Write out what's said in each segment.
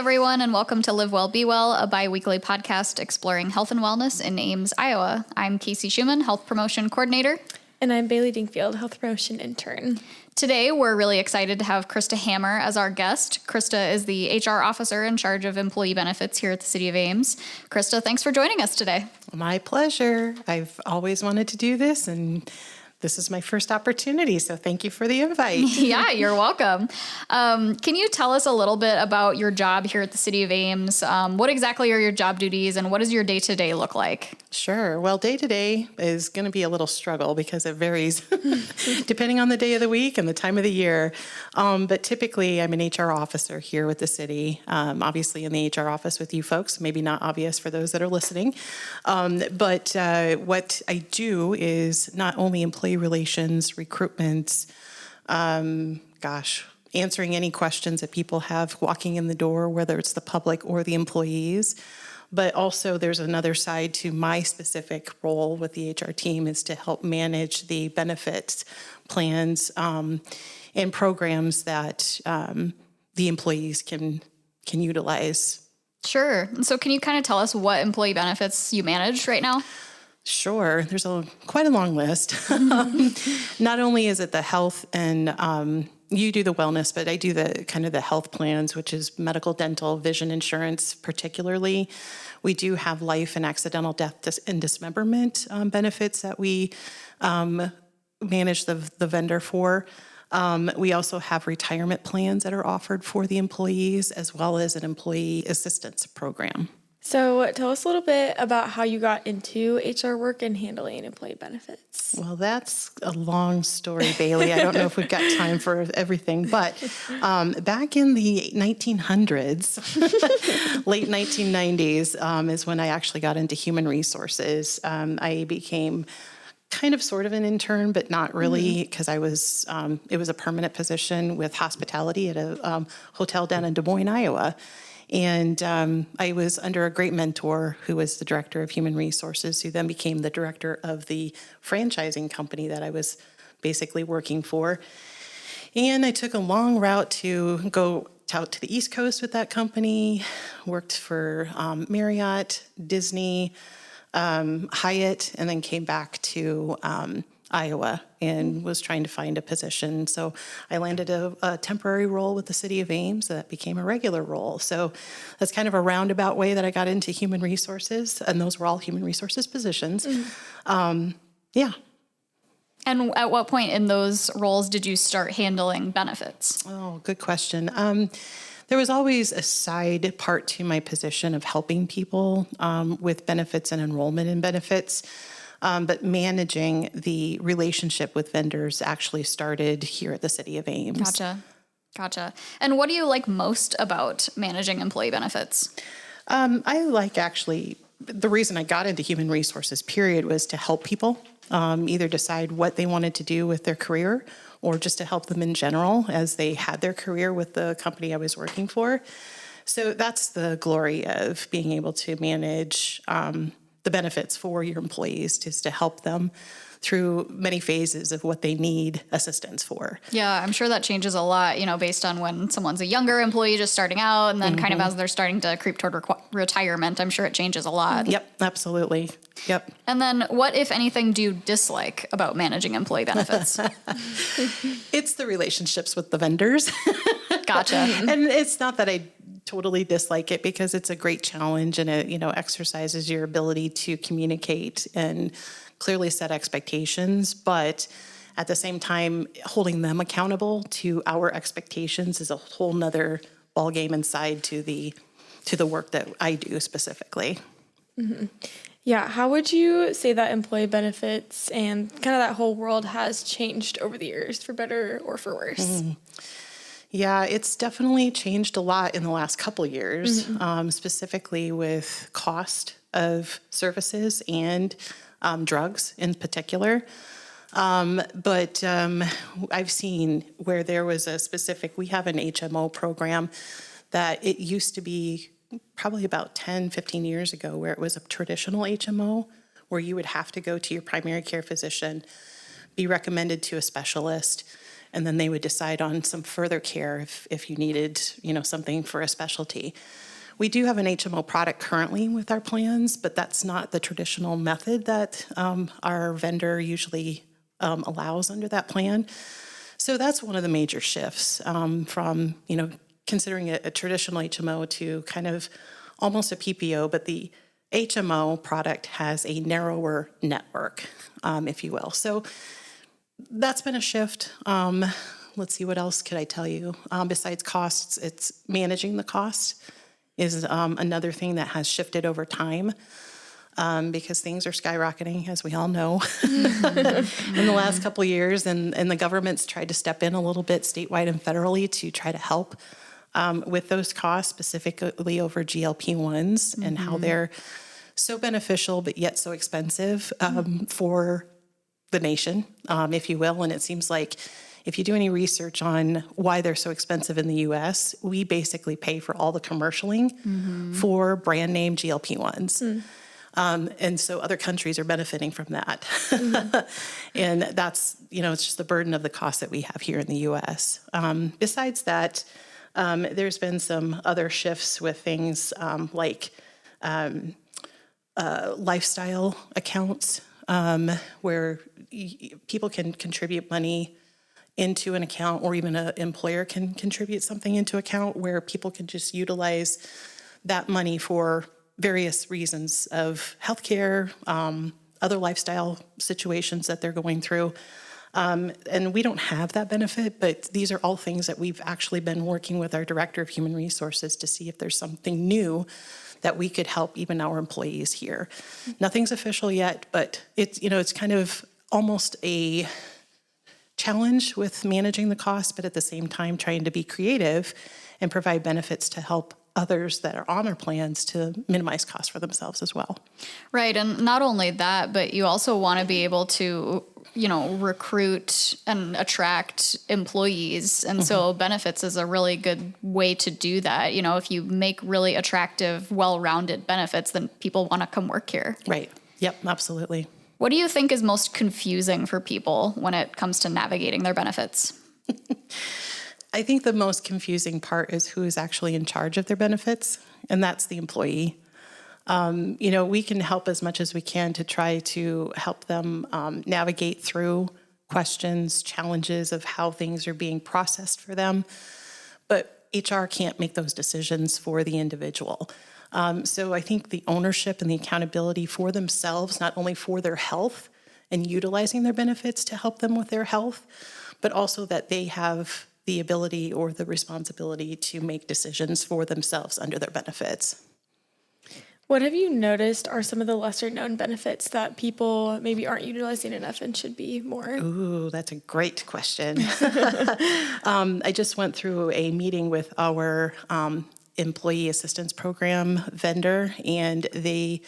everyone, and welcome to Live Well, Be Well, a bi-weekly podcast exploring health and wellness in Ames, Iowa. I'm Kacie Schumann, Health Promotion Coordinator. And I'm Bailey Dingfield, Health Promotion Intern. Today, we're really excited to have Krista Hammer as our guest. Krista is the HR officer in charge of employee benefits here at the City of Ames. Krista, thanks for joining us today. My pleasure. I've always wanted to do this, and this is my first opportunity, so thank you for the invite. Yeah, you're welcome. Can you tell us a little bit about your job here at the City of Ames? What exactly are your job duties, and what does your day-to-day look like? Sure. Well, day-to-day is going to be a little struggle because it varies depending on the day of the week and the time of the year. But typically, I'm an HR officer here with the city, obviously in the HR office with you folks, maybe not obvious for those that are listening. But what I do is not only employee relations, recruitment, answering any questions that people have walking in the door, whether it's the public or the employees. But also there's another side to my specific role with the HR team is to help manage the benefits plans and programs that the employees can utilize. Sure. So can you kind of tell us what employee benefits you manage right now? Sure. There's quite a long list. Not only is it the health and you do the wellness, but I do the kind of the health plans, which is medical, dental, vision insurance particularly. We do have life and accidental death and dismemberment benefits that we manage the vendor for. We also have retirement plans that are offered for the employees, as well as an employee assistance program. So tell us a little bit about how you got into HR work and handling employee benefits. Well, that's a long story, Bailey. I don't know if we've got time for everything, but back in the 1900s, late 1990s, is when I actually got into human resources. I became kind of sort of an intern, but not really, because it was a permanent position with hospitality at a hotel down in Des Moines, Iowa. And I was under a great mentor who was the director of human resources, who then became the director of the franchising company that I was basically working for. And I took a long route to go out to the East Coast with that company, worked for Marriott, Disney, Hyatt, and then came back to Iowa and was trying to find a position. So I landed a temporary role with the City of Ames that became a regular role. So that's kind of a roundabout way that I got into human resources, and those were all human resources positions. Yeah. And at what point in those roles did you start handling benefits? Oh, good question. There was always a side part to my position of helping people with benefits and enrollment in benefits. But managing the relationship with vendors actually started here at the City of Ames. Gotcha. And what do you like most about managing employee benefits? I like the reason I got into human resources, period, was to help people either decide what they wanted to do with their career or just to help them in general as they had their career with the company I was working for. So that's the glory of being able to manage the benefits for your employees, is to help them through many phases of what they need assistance for. Yeah, I'm sure that changes a lot, based on when someone's a younger employee just starting out and then kind of as they're starting to creep toward retirement. I'm sure it changes a lot. Yep, absolutely. Yep. And then what, if anything, do you dislike about managing employee benefits? It's the relationships with the vendors. Gotcha. And it's not that I totally dislike it, because it's a great challenge and it, exercises your ability to communicate and clearly set expectations. But at the same time, holding them accountable to our expectations is a whole nother ballgame inside to the work that I do specifically. Mm-hmm. Yeah. How would you say that employee benefits and kind of that whole world has changed over the years, for better or for worse? Yeah, it's definitely changed a lot in the last couple of years, specifically with cost of services and drugs in particular. But I've seen where there was we have an HMO program that it used to be probably about 10, 15 years ago, where it was a traditional HMO where you would have to go to your primary care physician, be recommended to a specialist, and then they would decide on some further care if you needed, something for a specialty. We do have an HMO product currently with our plans, but that's not the traditional method that our vendor usually allows under that plan. So that's one of the major shifts from, considering a traditional HMO to kind of almost a PPO, but the HMO product has a narrower network, if you will. So that's been a shift. Let's see, what else could I tell you? Besides costs, it's managing the cost is another thing that has shifted over time because things are skyrocketing, as we all know, in the last couple of years. And the government's tried to step in a little bit statewide and federally to try to help with those costs, specifically over GLP-1s and how they're so beneficial but yet so expensive for the nation, if you will. And it seems like if you do any research on why they're so expensive in the U.S., we basically pay for all the commercialing for brand name GLP-1s. And so other countries are benefiting from that. And that's, it's just the burden of the cost that we have here in the U.S. Besides that, there's been some other shifts with things like lifestyle accounts where people can contribute money into an account, or even an employer can contribute something into account where people can just utilize that money for various reasons of healthcare, other lifestyle situations that they're going through. And we don't have that benefit, but these are all things that we've actually been working with our Director of Human Resources to see if there's something new that we could help even our employees here. Nothing's official yet, but it's kind of almost a challenge with managing the cost, but at the same time trying to be creative and provide benefits to help others that are on our plans to minimize costs for themselves as well. Right. And not only that, but you also want to be able to, recruit and attract employees. And so benefits is a really good way to do that. If you make really attractive, well-rounded benefits, then people want to come work here. Right. Yep, absolutely. What do you think is most confusing for people when it comes to navigating their benefits? I think the most confusing part is who is actually in charge of their benefits, and that's the employee. We can help as much as we can to try to help them navigate through questions, challenges of how things are being processed for them, but HR can't make those decisions for the individual. So I think the ownership and the accountability for themselves, not only for their health and utilizing their benefits to help them with their health, but also that they have the ability or the responsibility to make decisions for themselves under their benefits. What have you noticed are some of the lesser known benefits that people maybe aren't utilizing enough and should be more? Ooh, that's a great question. I just went through a meeting with our employee assistance program vendor, and they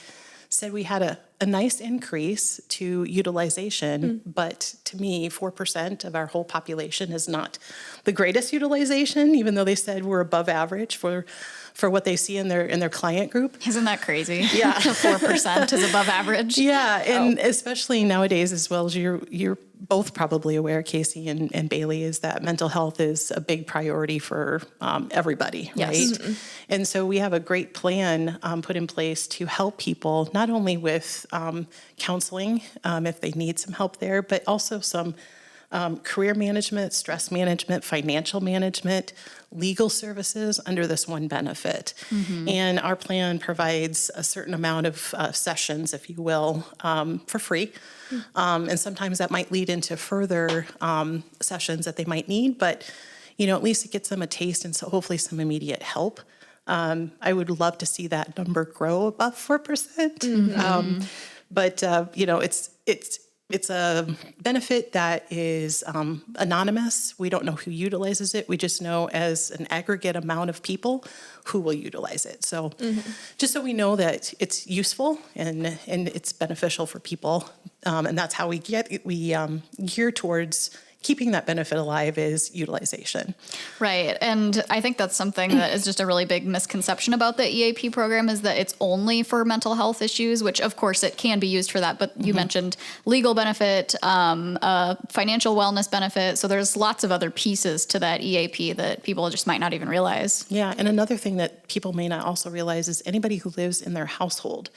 said we had a nice increase to utilization, but to me, 4% of our whole population is not the greatest utilization, even though they said we're above average for what they see in their client group. Isn't that crazy? Yeah. 4% is above average. Yeah, and especially nowadays, as well as you're both probably aware, Kacie and Bailey, is that mental health is a big priority for everybody, Yes. right? And so we have a great plan put in place to help people, not only with counseling, if they need some help there, but also some career management, stress management, financial management, legal services under this one benefit. And our plan provides a certain amount of sessions, if you will, for free. And sometimes that might lead into further sessions that they might need, but at least it gets them a taste and so hopefully some immediate help. I would love to see that number grow above 4%. But it's a benefit that is anonymous. We don't know who utilizes it. We just know as an aggregate amount of people who will utilize it. So just so we know that it's useful and it's beneficial for people. And that's how we gear towards keeping that benefit alive is utilization. Right. And I think that's something that is just a really big misconception about the EAP program, is that it's only for mental health issues, which of course it can be used for that. But you mentioned legal benefit, financial wellness benefit. So there's lots of other pieces to that EAP that people just might not even realize. Yeah. And another thing that people may not also realize is anybody who lives in their household.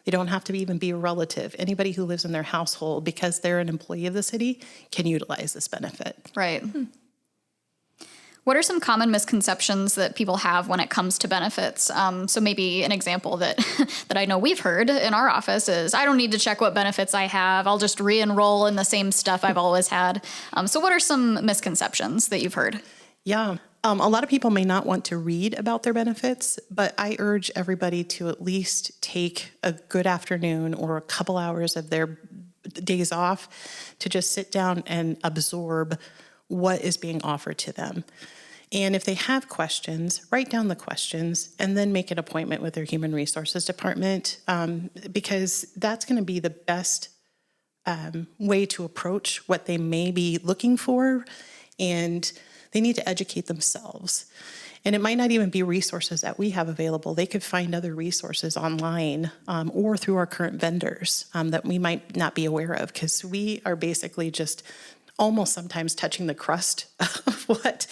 They don't have to even be a relative. Anybody who lives in their household, because they're an employee of the city, can utilize this benefit. Right. What are some common misconceptions that people have when it comes to benefits? So maybe an example that that I know we've heard in our office is, I don't need to check what benefits I have. I'll just re-enroll in the same stuff I've always had. So what are some misconceptions that you've heard? Yeah. A lot of people may not want to read about their benefits, but I urge everybody to at least take a good afternoon or a couple hours of their days off to just sit down and absorb what is being offered to them. And if they have questions, write down the questions and then make an appointment with their human resources department, because that's going to be the best way to approach what they may be looking for. And they need to educate themselves. And it might not even be resources that we have available. They could find other resources online or through our current vendors that we might not be aware of, because we are basically just almost sometimes touching the crust of what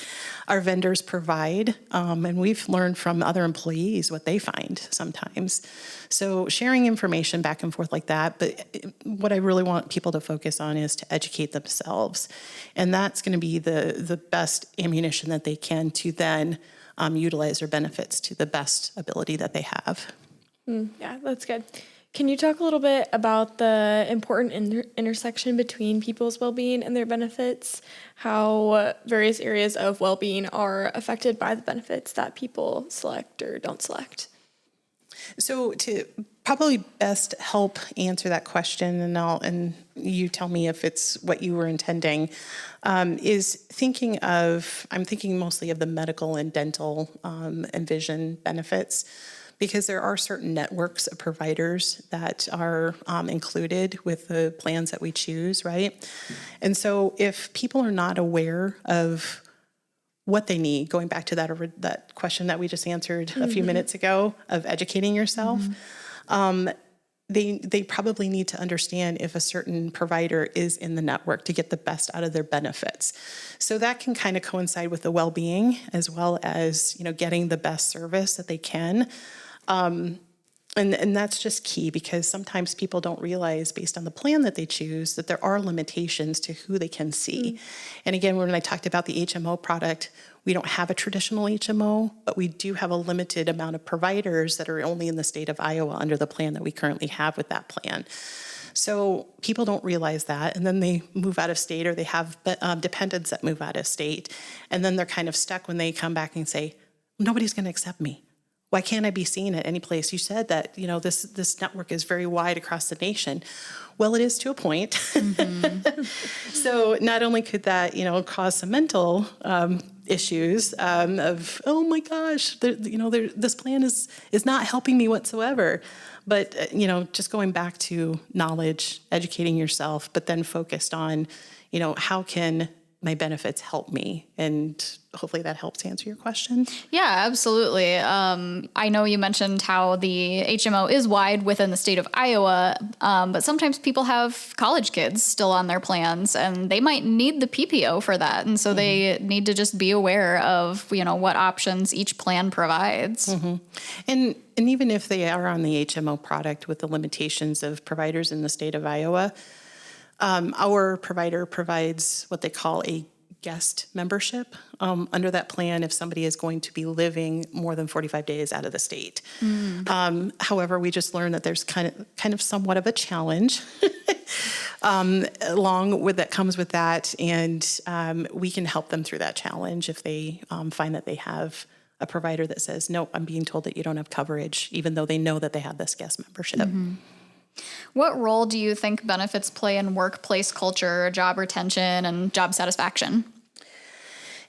our vendors provide. And we've learned from other employees what they find sometimes. So sharing information back and forth like that. But what I really want people to focus on is to educate themselves. And that's going to be the best ammunition that they can to then utilize their benefits to the best ability that they have. Yeah, that's good. Can you talk a little bit about the important intersection between people's well-being and their benefits, how various areas of well-being are affected by the benefits that people select or don't select? So to probably best help answer that question, and you tell me if it's what you were intending, is I'm thinking mostly of the medical and dental and vision benefits, because there are certain networks of providers that are included with the plans that we choose, right? And so if people are not aware of what they need, going back to that question that we just answered a few minutes ago of educating yourself, they probably need to understand if a certain provider is in the network to get the best out of their benefits. So that can kind of coincide with the well-being as well as, getting the best service that they can. And that's just key, because sometimes people don't realize, based on the plan that they choose, that there are limitations to who they can see. And again, when I talked about the HMO product, we don't have a traditional HMO, but we do have a limited amount of providers that are only in the state of Iowa under the plan that we currently have with that plan. So people don't realize that, and then they move out of state, or they have dependents that move out of state, and then they're kind of stuck when they come back and say, nobody's going to accept me. Why can't I be seen at any place? You said that, this network is very wide across the nation. Well, it is to a point. So not only could that, cause some mental issues of, oh my gosh, this plan is not helping me whatsoever. But, just going back to knowledge, educating yourself, but then focused on, how can my benefits help me? And hopefully that helps answer your question. Yeah, absolutely. I know you mentioned how the HMO is wide within the state of Iowa, but sometimes people have college kids still on their plans, and they might need the PPO for that. And so they need to just be aware of, what options each plan provides. And even if they are on the HMO product with the limitations of providers in the state of Iowa, our provider provides what they call a guest membership under that plan if somebody is going to be living more than 45 days out of the state. However, we just learned that there's kind of somewhat of a challenge along with that comes with that, and we can help them through that challenge if they find that they have a provider that says, no, I'm being told that you don't have coverage, even though they know that they have this guest membership. What role do you think benefits play in workplace culture, job retention, and job satisfaction?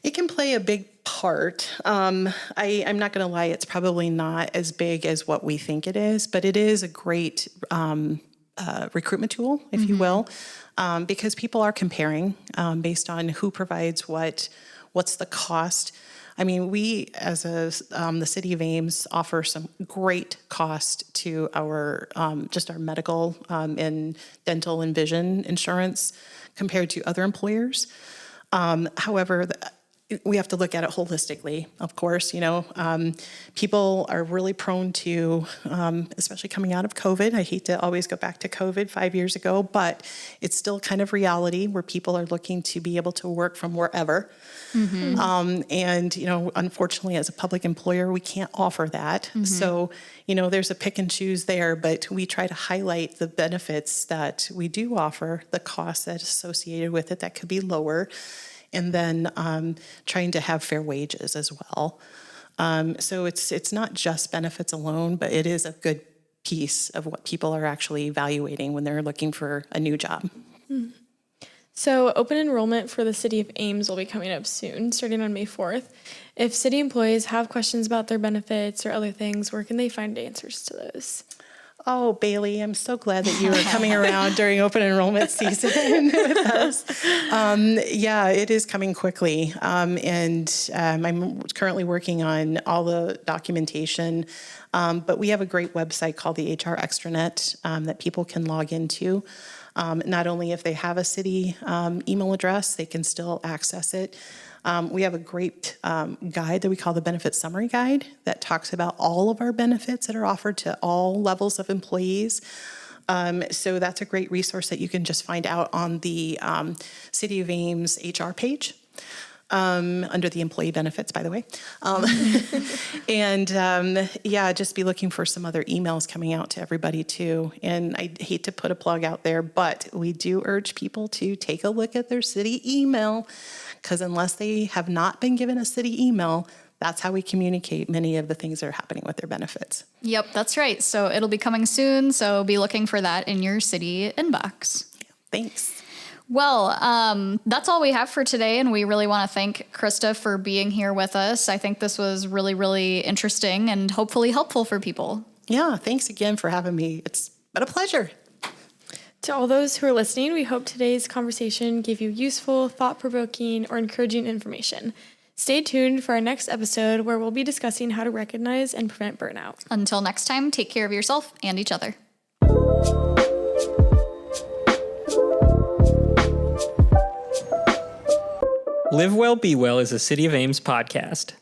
It can play a big part. I'm not going to lie, it's probably not as big as what we think it is, but it is a great recruitment tool, if you will, because people are comparing based on who provides what's the cost. I mean, we as the City of Ames offer some great cost to our just our medical and dental and vision insurance compared to other employers. However, we have to look at it holistically, of course. People are really prone to, especially coming out of COVID. I hate to always go back to COVID 5 years ago, but it's still kind of reality where people are looking to be able to work from wherever. And, unfortunately, as a public employer, we can't offer that. So, there's a pick and choose there, but we try to highlight the benefits that we do offer, the costs that's associated with it that could be lower, and then trying to have fair wages as well. So it's not just benefits alone, but it is a good piece of what people are actually evaluating when they're looking for a new job. So open enrollment for the City of Ames will be coming up soon, starting on May 4th. If city employees have questions about their benefits or other things, where can they find answers to those? Oh, Bailey, I'm so glad that you are coming around during open enrollment season with us. Yeah, it is coming quickly. And I'm currently working on all the documentation. But we have a great website called the HR Extranet that people can log into. Not only if they have a city email address, they can still access it. We have a great guide that we call the Benefit Summary Guide that talks about all of our benefits that are offered to all levels of employees. So that's a great resource that you can just find out on the City of Ames HR page. Under the employee benefits, by the way. Just be looking for some other emails coming out to everybody too. And I hate to put a plug out there, but we do urge people to take a look at their city email, because unless they have not been given a city email, that's how we communicate many of the things that are happening with their benefits. Yep, that's right. So it'll be coming soon. So be looking for that in your city inbox. Thanks. Well, that's all we have for today, and we really want to thank Krista for being here with us. I think this was really, really interesting and hopefully helpful for people. Yeah, thanks again for having me. It's been a pleasure. To all those who are listening, we hope today's conversation gave you useful, thought-provoking, or encouraging information. Stay tuned for our next episode where we'll be discussing how to recognize and prevent burnout. Until next time, take care of yourself and each other. Live Well, Be Well is a City of Ames podcast.